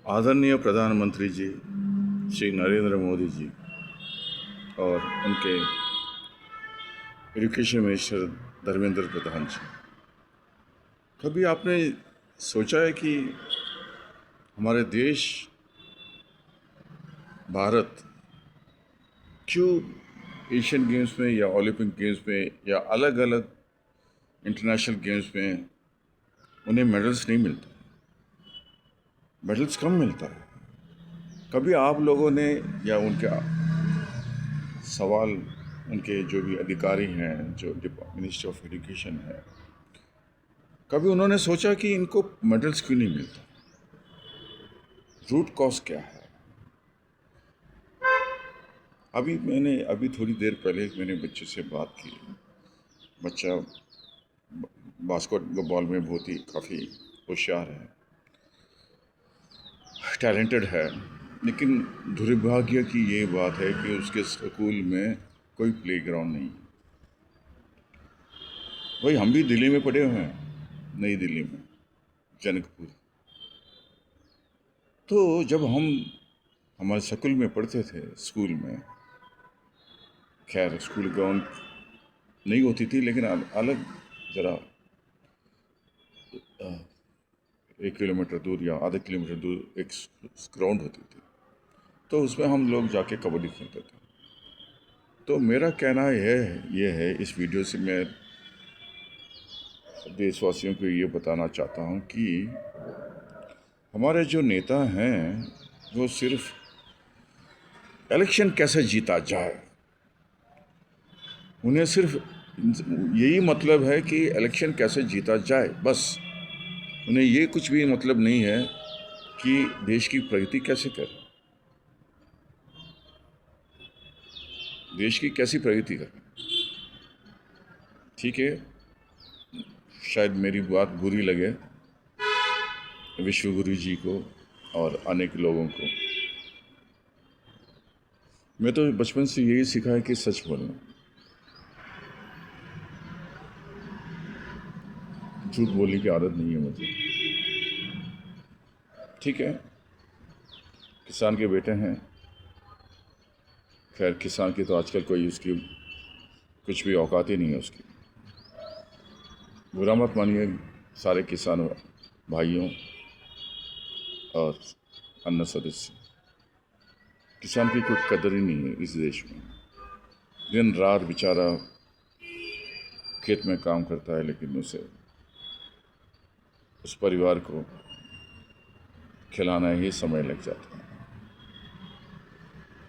आदरणीय प्रधानमंत्री जी श्री नरेंद्र मोदी जी और उनके एजुकेशन मिनिस्टर धर्मेंद्र प्रधान जी, कभी आपने सोचा है कि हमारे देश भारत क्यों एशियन गेम्स में या ओलंपिक गेम्स में या अलग अलग इंटरनेशनल गेम्स में उन्हें मेडल्स नहीं मिलते, मेडल्स कम मिलता है? कभी आप लोगों ने या उनके सवाल, उनके जो भी अधिकारी हैं, जो मिनिस्टर ऑफ एजुकेशन है, कभी उन्होंने सोचा कि इनको मेडल्स क्यों नहीं मिलता? रूट कॉज क्या है? अभी थोड़ी देर पहले मैंने बच्चे से बात की। बच्चा बास्केटबॉल में बहुत ही काफ़ी होशियार है, टैलेंटेड है, लेकिन दुर्भाग्य की ये बात है कि उसके स्कूल में कोई प्लेग्राउंड नहीं। वही हम भी दिल्ली में पढ़े हुए हैं, नई दिल्ली में, जनकपुर। तो जब हम हमारे स्कूल में पढ़ते थे, स्कूल में खैर स्कूल ग्राउंड नहीं होती थी, लेकिन अलग ज़रा 1 किलोमीटर दूर या आधे किलोमीटर दूर एक ग्राउंड होती थी, तो उसमें हम लोग जाके कबड्डी खेलते थे। तो मेरा कहना ये है, इस वीडियो से मैं देशवासियों को ये बताना चाहता हूँ कि हमारे जो नेता हैं वो सिर्फ इलेक्शन कैसे जीता जाए, उन्हें सिर्फ यही मतलब है कि इलेक्शन कैसे जीता जाए, बस। उन्हें ये कुछ भी मतलब नहीं है कि देश की प्रगति कैसे करें, देश की कैसी प्रगति करें। ठीक है, शायद मेरी बात बुरी लगे विश्व गुरु जी को और अनेक लोगों को। मैं तो बचपन से यही सीखा है कि सच बोलना, झूठ बोलने की आदत नहीं है मुझे। ठीक है, किसान के बेटे हैं, खैर किसान की तो आजकल कोई उसकी कुछ भी औकात ही नहीं है उसकी। बुरा मत मानिए सारे किसान भाइयों और अन्य सदस्य, किसान की कोई कदर ही नहीं है इस देश में। दिन रात बेचारा खेत में काम करता है, लेकिन उसे उस परिवार को खिलाना ही समय लग जाता है।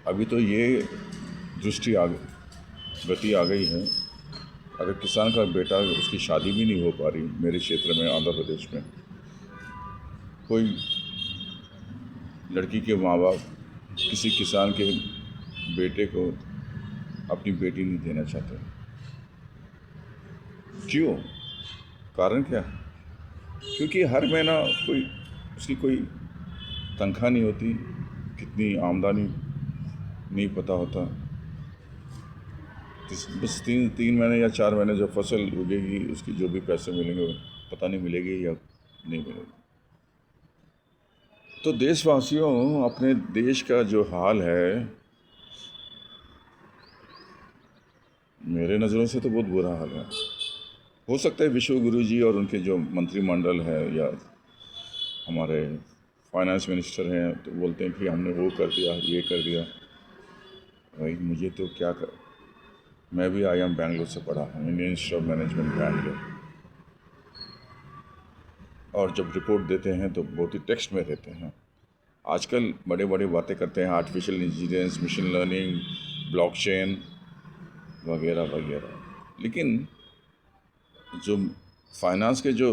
अभी तो ये दृष्टि गति आ गई है, अगर किसान का बेटा, उसकी शादी भी नहीं हो पा रही मेरे क्षेत्र में, आंध्र प्रदेश में, कोई लड़की के माँ बाप किसी किसान के बेटे को अपनी बेटी नहीं देना चाहते। क्यों? कारण क्या है? क्योंकि हर महीना उसकी कोई तनख्वाह नहीं होती, कितनी आमदनी नहीं पता होता। बस तीन महीने या 4 महीने जब फसल उगेगी, उसकी जो भी पैसे मिलेंगे पता नहीं मिलेगी या नहीं मिलेगी। तो देशवासियों, अपने देश का जो हाल है, मेरे नज़रों से तो बहुत बुरा हाल है। हो सकता है विश्व गुरु जी और उनके जो मंत्रिमंडल है या हमारे फाइनेंस मिनिस्टर हैं तो बोलते हैं कि हमने वो कर दिया, ये कर दिया। भाई मुझे तो क्या कर, मैं भी IIM बैंगलोर से पढ़ा हूँ, Indian institute of management Bangalore, और जब रिपोर्ट देते हैं तो बहुत ही टेक्स्ट में देते हैं। आजकल बड़े बड़े बातें करते हैं, artificial intelligence, machine learning, blockchain वगैरह वगैरह, लेकिन जो फाइनेंस के जो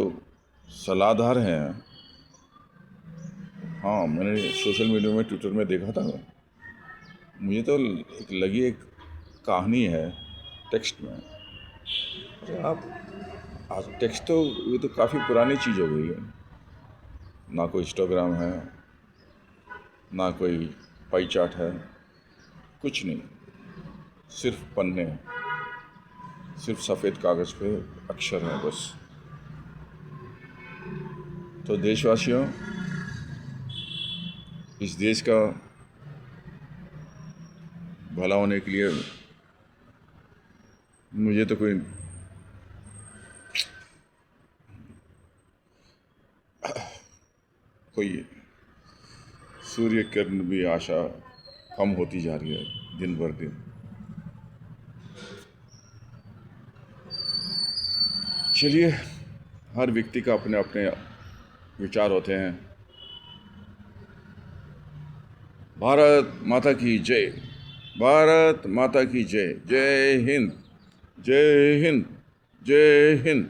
सलाहकार हैं, हाँ मैंने सोशल मीडिया में, ट्विटर में देखा था, मुझे तो एक कहानी है टेक्स्ट में। अरे आप आज टेक्स्ट तो ये तो काफ़ी पुरानी चीज़ हो गई है, ना कोई इंस्टाग्राम है, ना कोई पाई चार्ट है, कुछ नहीं, सिर्फ पन्ने, सिर्फ सफ़ेद कागज़ पे अक्षर है बस। तो देशवासियों, इस देश का भला होने के लिए मुझे तो कोई सूर्य किरण भी आशा कम होती जा रही है दिन भर दिन। चलिए, हर व्यक्ति का अपने अपने विचार होते हैं। भारत माता की जय, भारत माता की जय। जय हिंद, जय हिंद, जय हिंद।